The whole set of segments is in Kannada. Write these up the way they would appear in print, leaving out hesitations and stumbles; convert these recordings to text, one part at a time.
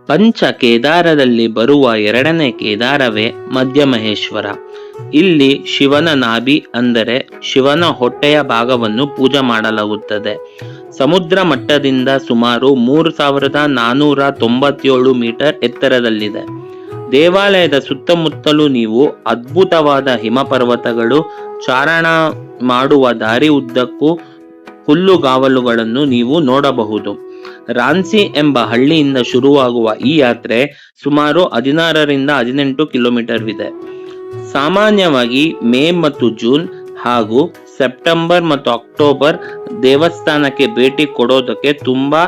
ಪಂಚ ಕೇದಾರದಲ್ಲಿ ಬರುವ ಎರಡನೇ ಕೇದಾರವೇ ಮಧ್ಯಮಹೇಶ್ವರ. ಇಲ್ಲಿ ಶಿವನ ನಾಭಿ ಅಂದರೆ ಶಿವನ ಹೊಟ್ಟೆಯ ಭಾಗವನ್ನು ಪೂಜೆ ಮಾಡಲಾಗುತ್ತದೆ. ಸಮುದ್ರ ಮಟ್ಟದಿಂದ ಸುಮಾರು 3497 ಮೀಟರ್ ಎತ್ತರದಲ್ಲಿದೆ. ದೇವಾಲಯದ ಸುತ್ತಮುತ್ತಲೂ ನೀವು ಅದ್ಭುತವಾದ ಹಿಮಪರ್ವತಗಳು, ಚಾರಣ ಮಾಡುವ ದಾರಿ ಉದ್ದಕ್ಕೂ ಹುಲ್ಲುಗಾವಲುಗಳನ್ನು ನೀವು ನೋಡಬಹುದು. ರಾಂಚಿ ಎಂಬ ಹಳ್ಳಿಯಿಂದ ಶುರುವಾಗುವ ಈ ಯಾತ್ರೆ ಸುಮಾರು 16 ರಿಂದ 18 ಕಿಲೋಮೀಟರ್ ಇದೆ. ಸಾಮಾನ್ಯವಾಗಿ ಮೇ ಮತ್ತು ಜೂನ್ ಹಾಗೂ ಸೆಪ್ಟೆಂಬರ್ ಮತ್ತು ಅಕ್ಟೋಬರ್ ದೇವಸ್ಥಾನಕ್ಕೆ ಭೇಟಿ ಕೊಡೋದಕ್ಕೆ ತುಂಬಾ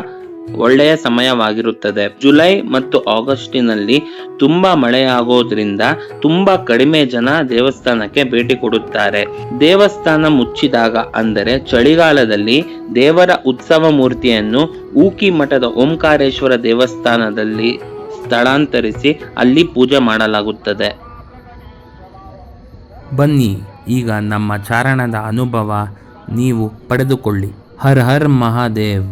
ಒಳ್ಳೆಯ ಸಮಯವಾಗಿರುತ್ತದೆ. ಜುಲೈ ಮತ್ತು ಆಗಸ್ಟಿನಲ್ಲಿ ತುಂಬಾ ಮಳೆಯಾಗೋದ್ರಿಂದ ತುಂಬಾ ಕಡಿಮೆ ಜನ ದೇವಸ್ಥಾನಕ್ಕೆ ಭೇಟಿ ಕೊಡುತ್ತಾರೆ. ದೇವಸ್ಥಾನ ಮುಚ್ಚಿದಾಗ ಅಂದರೆ ಚಳಿಗಾಲದಲ್ಲಿ ದೇವರ ಉತ್ಸವ ಮೂರ್ತಿಯನ್ನು ಊಕಿ ಮಠದ ಓಂಕಾರೇಶ್ವರ ದೇವಸ್ಥಾನದಲ್ಲಿ ಸ್ಥಳಾಂತರಿಸಿ ಅಲ್ಲಿ ಪೂಜೆ ಮಾಡಲಾಗುತ್ತದೆ. ಬನ್ನಿ ಈಗ ನಮ್ಮ ಚಾರಣದ ಅನುಭವ ನೀವು ಪಡೆದುಕೊಳ್ಳಿ. ಹರ್ ಹರ್ ಮಹಾದೇವ್.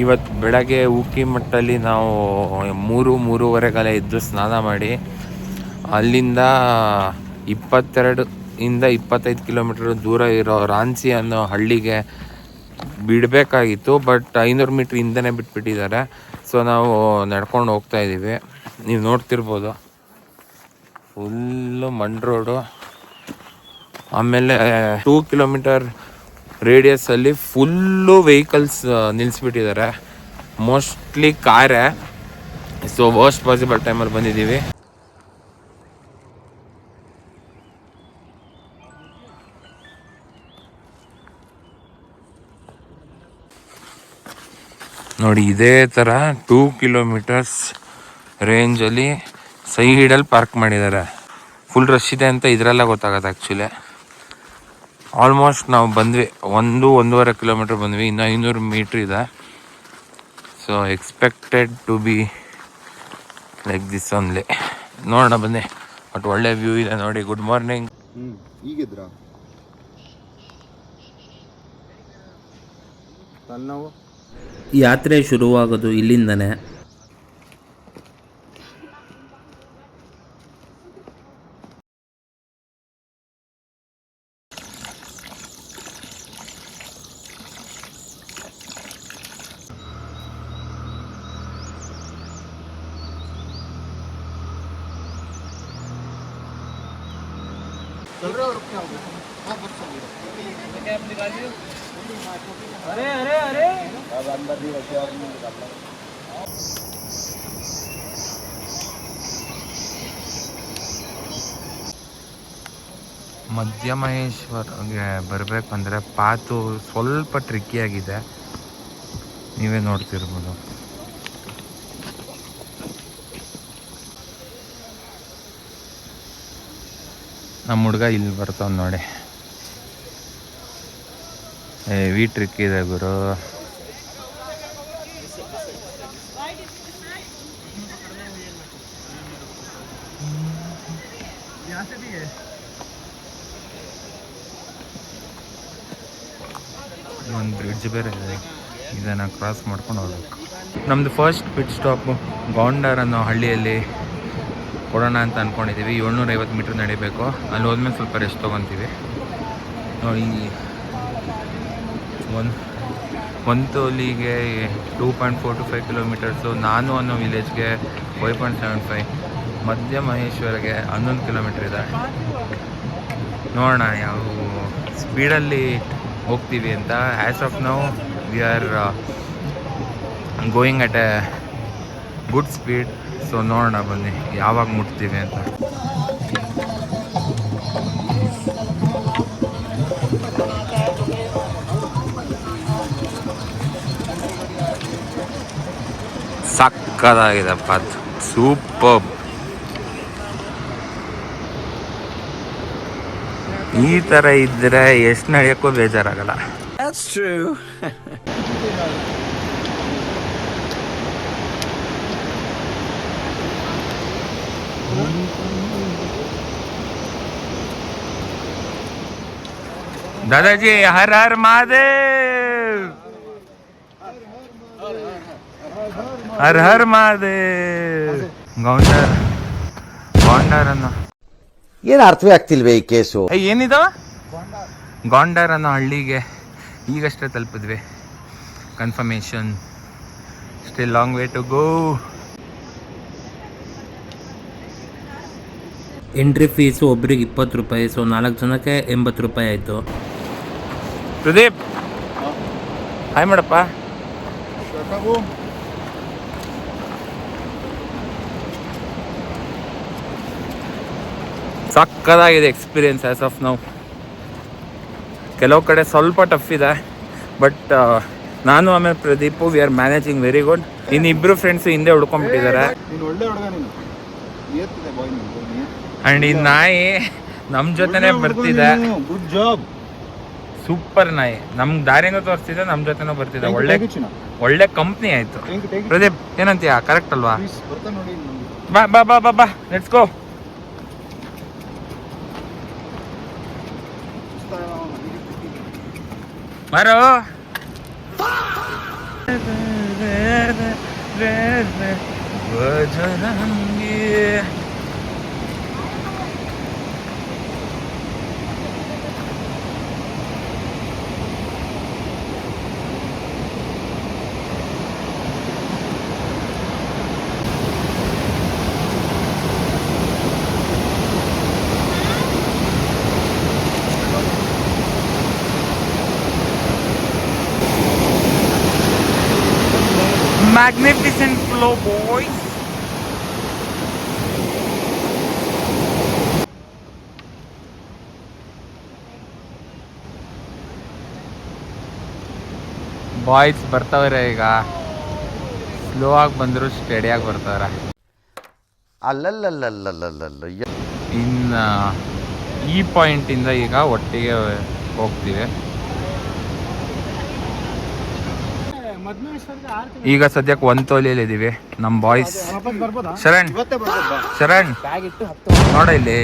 ಇವತ್ತು ಬೆಳಗ್ಗೆ ಊಕಿಮಟ್ಟಲ್ಲಿ ನಾವು 3-3:30 ಎದ್ದು ಸ್ನಾನ ಮಾಡಿ ಅಲ್ಲಿಂದ 22-25 ಕಿಲೋಮೀಟರ್ ದೂರ ಇರೋ ರಾಂಚಿ ಅನ್ನೋ ಹಳ್ಳಿಗೆ ಬಿಡಬೇಕಾಗಿತ್ತು. ಬಟ್ 500 ಮೀಟ್ರ್ ಹಿಂದೆನೇ ಬಿಟ್ಬಿಟ್ಟಿದ್ದಾರೆ. ಸೊ ನಾವು ನಡ್ಕೊಂಡು ಹೋಗ್ತಾ ಇದ್ದೀವಿ. ನೀವು ನೋಡ್ತಿರ್ಬೋದು ಫುಲ್ಲು ಮಣ್ ರೋಡು. ಆಮೇಲೆ 2 ಕಿಲೋಮೀಟರ್ ರೇಡಿಯಸ್ಸಲ್ಲಿ ಫುಲ್ಲು ವೆಹಿಕಲ್ಸ್ ನಿಲ್ಲಿಸ್ಬಿಟ್ಟಿದ್ದಾರೆ. ಮೋಸ್ಟ್ಲಿ ಕಾರೇ. ಸೊ ವರ್ಸ್ಟ್ ಪಾಸಿಬಲ್ ಟೈಮಲ್ಲಿ ಬಂದಿದ್ದೀವಿ. ನೋಡಿ ಇದೇ ಥರ 2 ಕಿಲೋಮೀಟರ್ಸ್ ರೇಂಜಲ್ಲಿ ಸೈಡಲ್ಲಿ ಪಾರ್ಕ್ ಮಾಡಿದ್ದಾರೆ. ಫುಲ್ ರಶ್ ಇದೆ ಅಂತ ಇದರೆಲ್ಲ ಗೊತ್ತಾಗತ್ತೆ. ಆ್ಯಕ್ಚುಲಿ ಆಲ್ಮೋಸ್ಟ್ ನಾವು ಬಂದ್ವಿ 1-1.5 ಕಿಲೋಮೀಟರ್ ಬಂದ್ವಿ. ಇನ್ನು 500 ಮೀಟ್ರ್ ಇದೆ. So expected to be like this only. ನೋಡೋಣ ಬನ್ನಿ. ಬಟ್ ಒಳ್ಳೆ ವ್ಯೂ ಇದೆ ನೋಡಿ. Good morning. ಈಗಿದ್ರಾ ನಾವು ಯಾತ್ರೆ ಶುರುವಾಗೋದು ಇಲ್ಲಿಂದನೇ. ಮಧ್ಯಮಹೇಶ್ವರಗೆ ಬರಬೇಕಂದ್ರೆ ಪಾತು ಸ್ವಲ್ಪ ಟ್ರಿಕ್ಕಿಯಾಗಿದೆ. ನೀವೇ ನೋಡ್ತಿರ್ಬೋದು. ನಮ್ಮ ಹುಡುಗ ಇಲ್ಲಿ ಬರ್ತಾವ ನೋಡಿ. ಹೆವಿ ಟ್ರಿಕ್ ಇದೆ ಗುರು. ಒಂದು ಬ್ರಿಡ್ಜ್ ಬೇರೆ ಇದೆ. ಇದನ್ನು ಕ್ರಾಸ್ ಮಾಡ್ಕೊಂಡು ಹೋಗ್ಬೇಕು. ನಮ್ಮದು ಫಸ್ಟ್ ಪಿಟ್ ಸ್ಟಾಪು ಗಾಂಡರ್ ಅನ್ನೋ ಹಳ್ಳಿಯಲ್ಲಿ ಕೊಡೋಣ ಅಂತ ಅಂದ್ಕೊಂಡಿದ್ದೀವಿ. 750 ಮೀಟ್ರ್ ನಡಿಬೇಕು. ಅಲ್ಲಿ ಹೋದ್ಮೇಲೆ ಸ್ವಲ್ಪ ರೆಸ್ಟ್ ತೊಗೊತೀವಿ ನೋಡಿ. ಒಂತೋಲಿಗೆ 2.4 to 5 ಕಿಲೋಮೀಟರ್ಸು. ನಾನು ಅನ್ನೋ ವಿಲೇಜ್ಗೆ 5.75. ಮಧ್ಯಮಹೇಶ್ವರಗೆ 11 ಕಿಲೋಮೀಟ್ರ್ ಇದೆ. ನೋಡೋಣ ಯಾವ ಸ್ಪೀಡಲ್ಲಿ ಹೋಗ್ತೀವಿ ಅಂತ. As of now we are going at A good speed. So ನೋಡೋಣ ಬನ್ನಿ ಯಾವಾಗ ಮುಟ್ತೀವಿ ಅಂತ. ಸಕ್ಕದಾಗಿದೆ ಪಾತ್. ಸೂಪರ್. ಈ ಥರ ಇದ್ದರೆ ಎಷ್ಟು ನಡೆಯೋಕ್ಕೂ ಬೇಜಾರಾಗಲ್ಲ. दादाजी हर हर महादेव, हर हर महादेव. ಗಾಂಡಾರ್ ಅನ್ನೋ ಏನು ಅರ್ಥವೇ ಆಗ್ತಿಲ್ವೇ ಈ ಕೇಸು? ಏನಿದಾವ ಗಾಂಡಾರ್ ಅನ್ನೋ ಹಳ್ಳಿಗೆ ಈಗಷ್ಟೇ ತಲುಪಿದ್ವಿ. Confirmation still long way to go. Entry fees ಒಬ್ರಿಗೆ 20 ರೂಪಾಯಿ, ಸೊ 4 ಜನಕ್ಕೆ 80 ರೂಪಾಯಿ ಆಯಿತು. ಪ್ರದೀಪ್ ಹಾಯ್ ಮಾಡಪ್ಪ. ಸಕ್ಕದಾಗಿದೆ ಎಕ್ಸ್ಪೀರಿಯನ್ಸ್ ಆಸ್ ಆಫ್ ನೌ. ಕೆಲವು ಕಡೆ ಸ್ವಲ್ಪ ಟಫ್ ಇದೆ, ಬಟ್ ನಾನು ಆಮೇಲೆ Pradeep we are managing very good. ಇನ್ನಿಬ್ರು friends ಹಿಂದೆ ಹುಡ್ಕೊಂಡ್ಬಿಟ್ಟಿದ್ದಾರೆ. ಅಂಡ್ ಈ ನಾಯಿ ನಮ್ಮ ಜೊತೆನೆ ಬರ್ತಿದೆ. Good job. ಸೂಪರ್ ನಾಯಿ. ನಮ್ಗೆ ದಾರಿನೂ ತೋರಿಸ್ತಿದೆ, ನಮ್ಮ ಜೊತೆನೂ ಬರ್ತಿದೆ. ಒಳ್ಳೆ ಕಂಪ್ನಿ ಆಯ್ತು. ಪ್ರದೀಪ್ ಏನಂತೀಯ? ಕರೆಕ್ಟ್ ಅಲ್ವಾ? ಬಾ ಬಾ ಬಾ ಬಾ ಬಾ ಲೆಟ್ಸ್ ಗೋ. ಮಾರೋ magnificent flow, boys. ಬಾಯ್ಸ್ ಬರ್ತಾವ್ರೆ ಈಗ. ಸ್ಲೋ ಆಗಿ ಬಂದ್ರು ಸ್ಟಡಿಯಾಗಿ ಬರ್ತಾವ್ರೆ. ಅಲ್ಲಲ್ಲಲ್ಲಲ್ಲಲ್ಲಲ್ಲ. ಇನ್ನು ಈ ಪಾಯಿಂಟಿಂದ ಈಗ ಒಟ್ಟಿಗೆ ಹೋಗ್ತೀವಿ. ಈಗ ಸದ್ಯಕ್ಕೆ 1 ತೊಲೆಯಲ್ಲಿ ಇದೀವಿ ನಮ್ಮ ಬಾಯ್ಸ್. ಶರಣ್ ನೋಡ ಇಲ್ಲಿ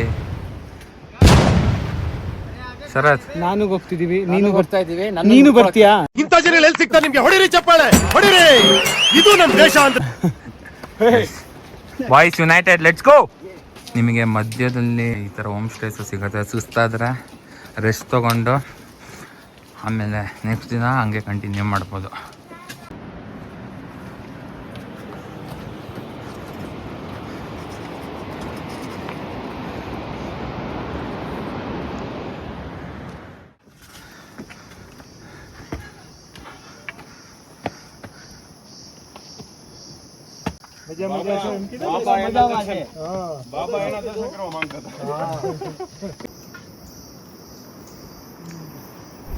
ಶರತ್, ನಾನು ಹೋಗ್ತಿದೀವಿ, ನೀನು ಬರ್ತಾ ಇದೀವಿ, ನೀನು ಬರ್ತೀಯಾ? ಇಂಥ ಜನ ಎಲ್ಲಿ ಸಿಗ್ತಾರೆ ನಿಮ್ಗೆ? ಹೊಡಿರಿ ಚಪ್ಪಾಳೆ, ಹೊಡಿರಿ. ಇದು ನಮ್ಮ ದೇಶ ಅಂತ. Boys United, let's go. ನಿಮಗೆ ಮಧ್ಯದಲ್ಲಿ ಈ ಥರ ಹೋಮ್ ಸ್ಟೇಸ್ ಸಿಗುತ್ತೆ. ಸುಸ್ತಾದ್ರೆ ರೆಸ್ಟ್ ತೊಗೊಂಡು ಆಮೇಲೆ ನೆಕ್ಸ್ಟ್ ದಿನ ಹಂಗೆ ಕಂಟಿನ್ಯೂ ಮಾಡ್ಬೋದು.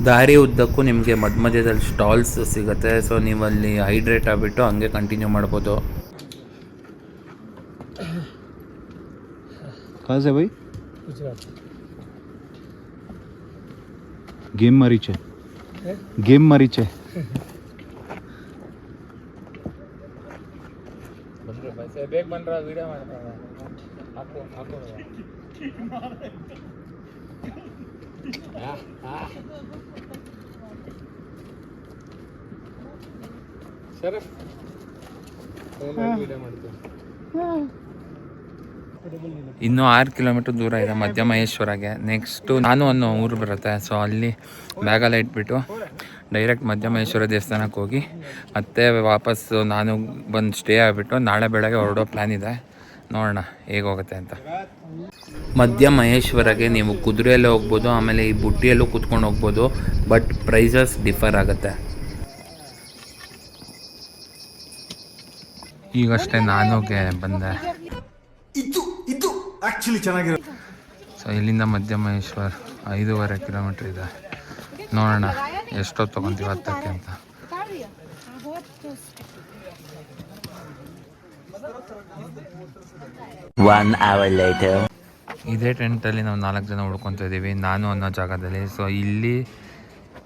ದಾರಿ ಉದ್ದಕ್ಕೂ ನಿಮಗೆ ಮಧ್ಯದಲ್ಲಿ ಸ್ಟಾಲ್ಸ್ ಸಿಗುತ್ತೆ, ಸೊ ನೀವಲ್ಲಿ ಹೈಡ್ರೇಟ್ ಆಗಿಬಿಟ್ಟು ಹಂಗೆ ಕಂಟಿನ್ಯೂ ಮಾಡ್ಬೋದು. कहाँ से भाई? गेम मरीच है, गेम मरीच है. ಬೇಗ ಬಂದ್ರ ವಿಡಿಯೋ ಮಾಡ್ತಾರೆ. ಇನ್ನು 6 ಕಿಲೋಮೀಟರ್ ದೂರ ಇದೆ ಮಧ್ಯಮಹೇಶ್ವರಗೆ. ನೆಕ್ಸ್ಟು ನಾನು ಅನ್ನೋ ಊರು ಬರುತ್ತೆ, ಸೊ ಅಲ್ಲಿ ಬ್ಯಾಗೆಲ್ಲ ಇಟ್ಬಿಟ್ಟು ಡೈರೆಕ್ಟ್ ಮಧ್ಯಮಹೇಶ್ವರ ದೇವಸ್ಥಾನಕ್ಕೆ ಹೋಗಿ ಮತ್ತೆ ವಾಪಸ್ಸು ನಾನು ಬಂದು ಸ್ಟೇ ಆಗಿಬಿಟ್ಟು ನಾಳೆ ಬೆಳಗ್ಗೆ ಹೊರಡೋ ಪ್ಲ್ಯಾನ್ ಇದೆ. ನೋಡೋಣ ಹೇಗೆ ಹೋಗುತ್ತೆ ಅಂತ. ಮಧ್ಯಮಹೇಶ್ವರಗೆ ನೀವು ಕುದುರೆಯಲ್ಲೇ ಹೋಗ್ಬೋದು, ಆಮೇಲೆ ಈ ಬುಟ್ಟಿಯಲ್ಲೂ ಕೂತ್ಕೊಂಡು ಹೋಗ್ಬೋದು, ಬಟ್ ಪ್ರೈಸಸ್ ಡಿಫರ್ ಆಗುತ್ತೆ. ಈಗಷ್ಟೇ ನಾನುಗೆ ಬಂದೆ. ಇದು ಆಕ್ಚುಲಿ ಚೆನ್ನಾಗಿರೋ. ಸೊ ಇಲ್ಲಿಂದ ಮಧ್ಯಮಹೇಶ್ವರ 5.5 ಕಿಲೋಮೀಟ್ರ್ ಇದೆ. ನೋಡೋಣ ಎಷ್ಟೊತ್ತು ತೊಗೊತೀವಿ ಹತ್ತಕ್ಕೆ ಅಂತ. ಇದೇ ಟೆಂಟಲ್ಲಿ ನಾವು 4 ಜನ ಉಳ್ಕೊತಾ ಇದ್ದೀವಿ, ನಾನು ಅನ್ನೋ ಜಾಗದಲ್ಲಿ. ಸೊ ಇಲ್ಲಿ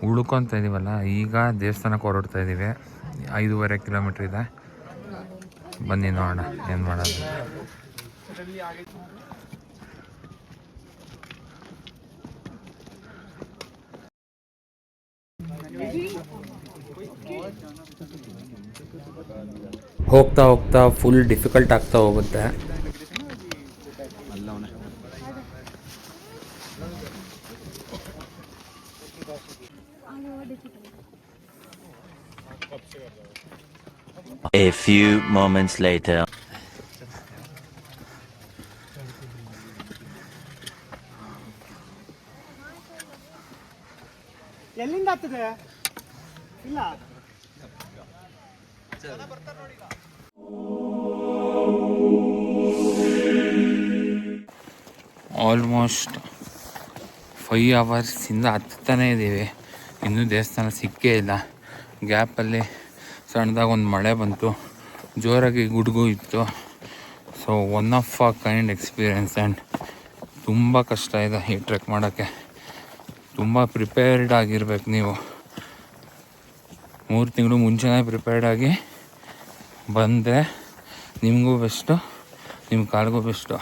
ಉಳ್ಕೊತಾ ಇದ್ದೀವಲ್ಲ, ಈಗ ದೇವಸ್ಥಾನಕ್ಕೆ ಹೊರಡ್ತಾ ಇದ್ದೀವಿ. 5.5 ಕಿಲೋಮೀಟ್ರ್ ಇದೆ. ಬನ್ನಿ ನೋಡೋಣ ಏನು ಮಾಡೋದು. ಹೋಗ್ತಾ ಹೋಗ್ತಾ ಫುಲ್ ಡಿಫಿಕಲ್ಟ್ ಆಗ್ತಾ ಹೋಗುತ್ತೆ. A few moments later. ಎಲ್ಲಿಂದ ಆಗ್ತದೆ ಇಲ್ಲ ಆಲ್ಮೋಸ್ಟ್ 5 ಅವರ್ಸಿಂದ ಹತ್ತಾನೇ ಇದ್ದೀವಿ, ಇನ್ನೂ ದೇವಸ್ಥಾನ ಸಿಕ್ಕೇ ಇಲ್ಲ. ಗ್ಯಾಪಲ್ಲಿ ಸಣ್ಣದಾಗಿ ಒಂದು ಮಳೆ ಬಂತು, ಜೋರಾಗಿ ಗುಡುಗು ಇತ್ತು. So one of a kind experience. And ತುಂಬ ಕಷ್ಟ ಇದೆ ಈ ಟ್ರೆಕ್ ಮಾಡೋಕ್ಕೆ. ತುಂಬ ಪ್ರಿಪೇರ್ಡ್ ಆಗಿರ್ಬೇಕು ನೀವು. 3 ತಿಂಗಳು ಮುಂಚೆನೇ ಪ್ರಿಪೇರ್ಡ್ ಆಗಿ ಬಂದರೆ ನಿಮಗೂ ಬೆಸ್ಟು, ನಿಮ್ಮ ಕಾಲಿಗೂ ಬೆಸ್ಟು.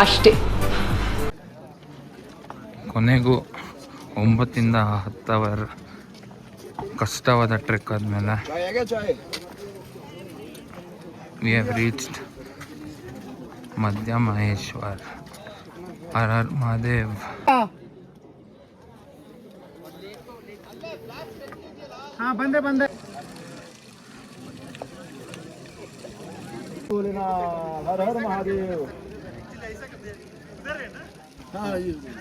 ಅಷ್ಟೇ. ಕೊನೆಗೂ 9 ಇಂದ 10 ಅವರ್ ಕಷ್ಟವಾದ ಟ್ರೆಕ್ ಆದಮೇಲೆ ವಿ ಹ್ಯಾವ್ ರೀಚ್ಡ್ ಮಧ್ಯ ಮಹೇಶ್ವರ್. ಹರ ಹರ ಮಹಾದೇವ್. ಹಾ ಬಂದೆ हर हर महादेव.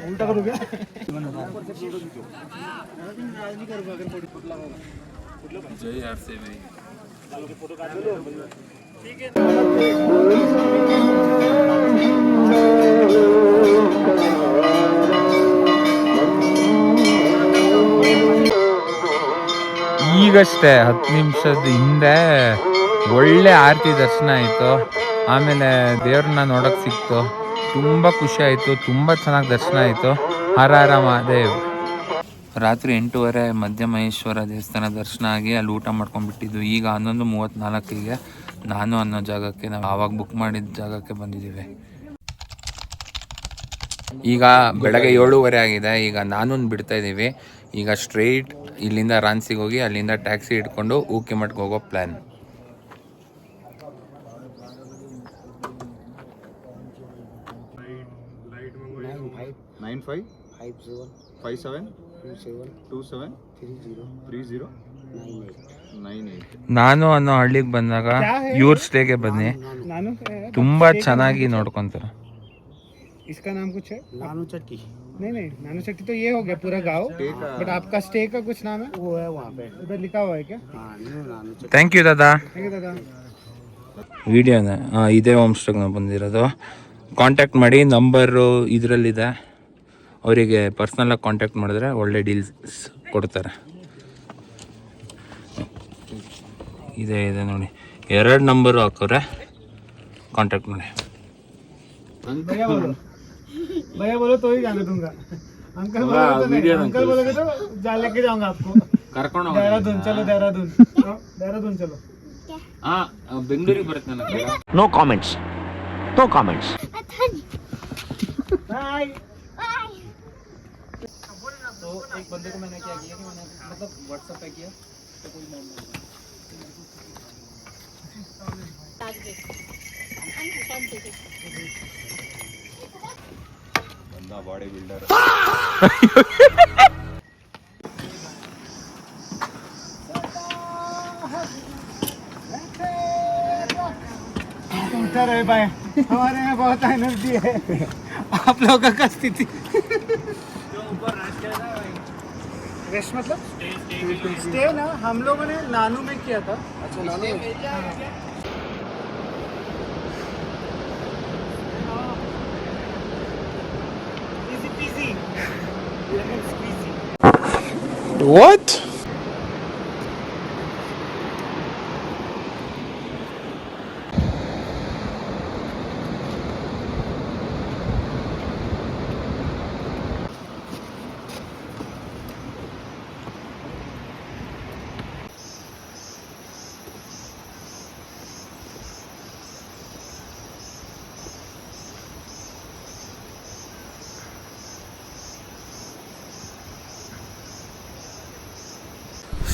उल्टा करो क्या? जय RCB. ಈಗಷ್ಟೇ 10 ನಿಮಿಷದ ಹಿಂದೆ ಒಳ್ಳೆ ಆರತಿ ದರ್ಶನ ಆಯಿತು. ಆಮೇಲೆ ದೇವ್ರನ್ನ ನೋಡೋಕ್ಕೆ ಸಿಕ್ತು, ತುಂಬ ಖುಷಿ ಆಯಿತು, ತುಂಬ ಚೆನ್ನಾಗಿ ದರ್ಶನ ಆಯಿತು. ಹರ ಹರ ಮಹಾದೇವ್. ರಾತ್ರಿ 8:30 ಮಧ್ಯ ಮಹೇಶ್ವರ ದೇವಸ್ಥಾನ ದರ್ಶನ ಆಗಿ ಅಲ್ಲಿ ಊಟ ಮಾಡ್ಕೊಂಡ್ಬಿಟ್ಟಿದ್ದು. ಈಗ 11:34ಗೆ ನಾನು ಅನ್ನೋ ಜಾಗಕ್ಕೆ, ನಾವು ಆವಾಗ ಬುಕ್ ಮಾಡಿದ ಜಾಗಕ್ಕೆ ಬಂದಿದ್ದೀವಿ. ಈಗ ಬೆಳಗ್ಗೆ 7:30 ಆಗಿದೆ. ಈಗ ನಾನು ಬಿಡ್ತಾ ಇದ್ದೀವಿ. ಈಗ ಸ್ಟ್ರೈಟ್ ಇಲ್ಲಿಂದ ರಾನ್ಸಿಗೆ ಹೋಗಿ ಅಲ್ಲಿಂದ ಟ್ಯಾಕ್ಸಿ ಇಟ್ಕೊಂಡು ಊಕಿಮಠಕ್ಕೆ ಹೋಗೋ ಪ್ಲ್ಯಾನ್. ನಾನು ಅನ್ನೋ ಹಳ್ಳಿಗೆ ಬಂದಾಗ ಇವ್ರ ಸ್ಟೇಗೆ ಬನ್ನಿ, ತುಂಬಾ ಚೆನ್ನಾಗಿ ನೋಡ್ಕೊಂತಾರೆ. इसका नाम कुछ है? नानू चट्टी. नहीं नानू चट्टी तो ये हो गया पूरा गांव, बट आपका स्टे का कुछ नाम है? वो है वहाँ पे, उधर लिखा हुआ है क्या? हाँ नानू चट्टी. ಥ್ಯಾಂಕ್ ಯು ದಾದಾ. थैंक यू दादा. ವಿಡಿಯೋನ ಇದೇ ಹೋಮ್ ಸ್ಟೇಗೆ ನಾವು ಬಂದಿರೋದು. ಕಾಂಟ್ಯಾಕ್ಟ್ ಮಾಡಿ, ನಂಬರು ಇದರಲ್ಲಿದೆ. ಅವರಿಗೆ ಪರ್ಸ್ನಲಾಗಿ ಕಾಂಟ್ಯಾಕ್ಟ್ ಮಾಡಿದ್ರೆ ಒಳ್ಳೆ ಡೀಲ್ಸ್ ಕೊಡ್ತಾರೆ. ಇದೆ ನೋಡಿ, 2 ನಂಬರು ಹಾಕೋರೆ, ಕಾಂಟ್ಯಾಕ್ಟ್ ಮಾಡಿ. भैया बोलो तो ही जाने दूंगा. अंकल बोलोगे तो नहीं, अंकल बोलोगे तो जा लेके जाऊंगा आपको. देहरादून चलो, देहरादून चलो. ಬೆಂಗಳೂರಿಗೆ ಬರುತ್ತೆ. No comments. No comments. Bye. तो एक बंदे को मैंने क्या किया कि मैंने मतलब व्हाट्सएप पे किया तो कोई बंदा बॉडी बिल्डर. उतर रहे भाई, हमारे में बहुत एनर्जी है. आप लोगों का स्थिति रेस्ट मतलब स्टे ना हम लोगों ने नानू में किया था. अच्छा नानू में. Easy peasy. Lemon squeezy. What?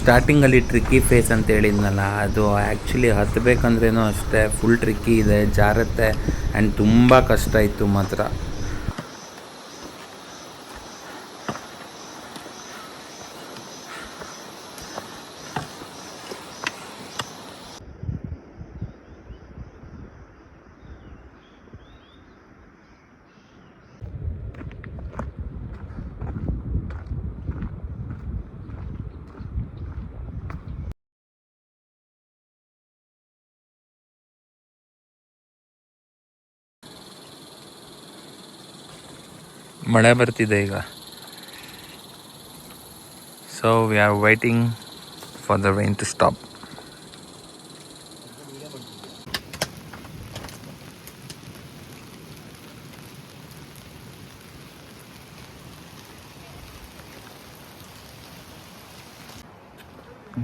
ಸ್ಟಾರ್ಟಿಂಗಲ್ಲಿ ಟ್ರಿಕ್ಕಿ ಫೇಸ್ ಅಂತ ಹೇಳಿದ್ನಲ್ಲ, ಅದು ಆ್ಯಕ್ಚುಲಿ ಹತ್ತಬೇಕಂದ್ರೇನೂ ಅಷ್ಟೇ ಫುಲ್ ಟ್ರಿಕ್ಕಿ ಇದೆ, ಜಾರತ್ತೆ ಆ್ಯಂಡ್ ತುಂಬ ಕಷ್ಟ ಇತ್ತು ಮಾತ್ರ. ಮಳೆ ಬರ್ತಿದೆ ಈಗ. So we are waiting for the rain to stop.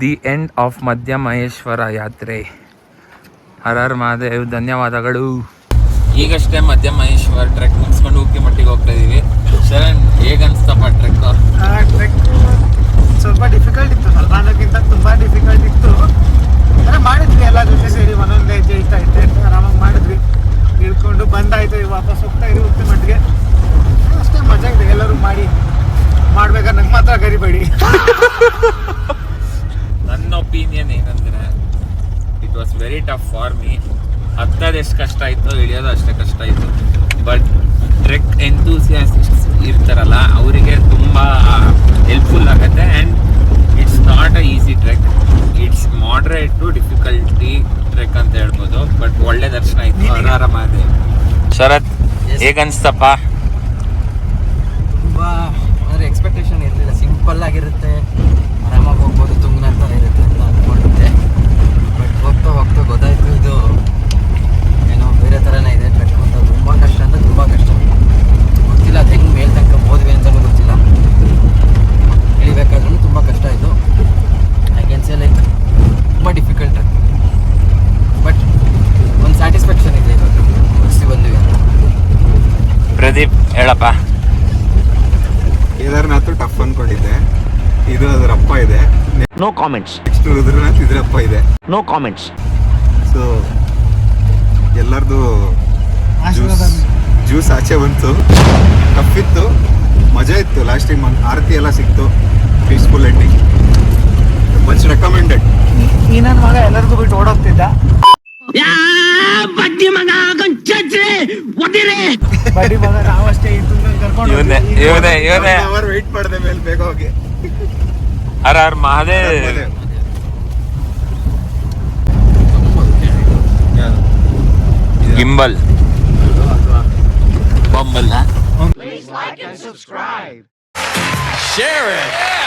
The end of Madhya Maheshwara ಯಾತ್ರೆ. ಹರ ಹರ ಮಹಾದೇವ್, ಧನ್ಯವಾದಗಳು. ಈಗಷ್ಟೇ ಮಧ್ಯ ಮಹೇಶ್ವರ ಟ್ರೆಕ್ ಮುಗಿಸ್ಕೊಂಡು ಉಕ್ಕಿಮಟ್ಟಿಗೆ ಹೋಗ್ತಾ ಇದೀವಿ. ಶರಣ್, ಹೇಗನ್ಸ್ತಪ್ಪ ಟ್ರೆಕ್? ಟ್ರೆಕ್ ಸ್ವಲ್ಪ ಡಿಫಿಕಲ್ಟ್ ಇತ್ತು, ಸ್ವಲ್ಪ ಅನ್ನೋಕ್ಕಿಂತ ತುಂಬ ಡಿಫಿಕಲ್ಟ್ ಇತ್ತು. ಅಂದರೆ ಮಾಡಿದ್ವಿ ಎಲ್ಲ ಜೊತೆ ಸೇರಿ, ಒಂದೊಂದು ಹೆಜ್ಜೆ ಇಡ್ತಾ ಇದ್ದೆ, ಆರಾಮಾಗಿ ಮಾಡಿದ್ವಿ. ಇಳ್ಕೊಂಡು ಬಂದಾಯ್ತು, ವಾಪಸ್ ಹೋಗ್ತಾ ಇದ್ವಿ ಉಕ್ಕಿಮಟ್ಟಿಗೆ. ಅಷ್ಟೇ ಮಜಾ ಇದೆ. ಎಲ್ಲರೂ ಮಾಡ್ಬೇಕಾದ್ರೆ ನಂಗೆ ಮಾತ್ರ ಕರಿಬೇಡಿ. ನನ್ನ ಒಪಿನಿಯನ್ ಏನಂದರೆ, it was very tough for me. ಹತ್ತೋದು ಎಷ್ಟು ಕಷ್ಟ ಆಯಿತು, ಇಳಿಯೋದು ಅಷ್ಟೇ ಕಷ್ಟ ಆಯಿತು. ಬಟ್ ಟ್ರೆಕ್ ಎಂತೂಸಿಯಾಸಿಸ್ಟ್ಸ್ ಇರ್ತಾರಲ್ಲ, ಅವರಿಗೆ ತುಂಬ ಹೆಲ್ಪ್ಫುಲ್ ಆಗುತ್ತೆ. And it's not a easy trek, it's moderate to difficulty trek ಅಂತ ಹೇಳ್ಬೋದು. ಬಟ್ ಒಳ್ಳೆ ದರ್ಶನ ಆಯಿತು. ಆರಾಮಾದೆ. ಶರತ್, ಹೇಗನ್ಸ್ತಪ್ಪ? ತುಂಬ ಅಂದರೆ ಎಕ್ಸ್ಪೆಕ್ಟೇಷನ್ ಇರಲಿಲ್ಲ, ಸಿಂಪಲ್ ಆಗಿರುತ್ತೆ, ಆರಾಮಾಗಿ ಹೋಗ್ಬೋದು, ತುಂಗನ ಥರ ಇರುತ್ತೆ ಅಂತ ಅಂದ್ಕೊಂಡಿದ್ದೆ. ಬಟ್ ಹೋಗ್ತಾ ಹೋಗ್ತಾ ಗೊತ್ತಾಯಿತು ಇದು ಏನೋ ಬೇರೆ ಥರನೇ ಇದೆ ಟ್ರೆಕ್ ಅಂತ. ತುಂಬ ಕಷ್ಟ ಅಂದರೆ ತುಂಬ ಕಷ್ಟ, ಗೊತ್ತಿಲ್ಲ ಅದು ಹೆಂಗೆ ಮೇಲೆ ತನಕ ಹೋದ್ವಿ ಅಂತಲೂ ಗೊತ್ತಿಲ್ಲ. ಇಳಿಬೇಕಾದ್ರೂ ತುಂಬ ಕಷ್ಟ ಆಯಿತು. ಐ ಕ್ಯಾನ್ ಸೇ ಲೈಕ್ ತುಂಬ ಡಿಫಿಕಲ್ಟ್ ಟ್ರೆಕ್. ಬಟ್ ಒಂದು ಸ್ಯಾಟಿಸ್ಫ್ಯಾಕ್ಷನ್ ಇದೆ ಇವಾಗ ಮುಗಿಸಿ ಬಂದ್ವಿ ಅಂತ. ಪ್ರದೀಪ್ ಹೇಳಪ್ಪ. ಕೇದಾರ್ನಾಥ್ ಟಫ್ ಅನ್ಕೊಂಡಿದ್ದೆ, ಇದು ಅದರಪ್ಪ ಇದೆ. No comments. ನೆಕ್ಸ್ಟ್ ರುದ್ರನಾಥ್ ಇದ್ರಪ್ಪ ಇದೆ. No comments. ಸೊ ಎಲ್ಲರದು ಜ್ಯೂಸ್ ಆಚೆ ಬಂತು. ಟಫ್ ಇತ್ತು, ಮಜಾ ಇತ್ತು. ಲಾಸ್ಟ್ ಟೈಮ್ ಆರತಿ ಎಲ್ಲ ಸಿಕ್ತು. Peaceful ending, much recommended. ಈ ನನ್ನ ಮಗ ಎಲ್ಲರಿಗೂ ಬಿಟ್ಟು ಓಡೋಗ್ತಿದ್ದ. ಬಡ್ಡಿ ಮಗ ನಾವಷ್ಟೇ ಕರ್ಕೊಂಡು ಅವರ್ ವೆಯ್ಟ್ ಮಾಡಿದೆ ಮೇಲೆ ಬೇಗ ಹೋಗಿ. ಹರ ಹರ ಮಹಾದೇವ್. ಗಿಂಬಲ್ ಬಂಬಲ್. Share it.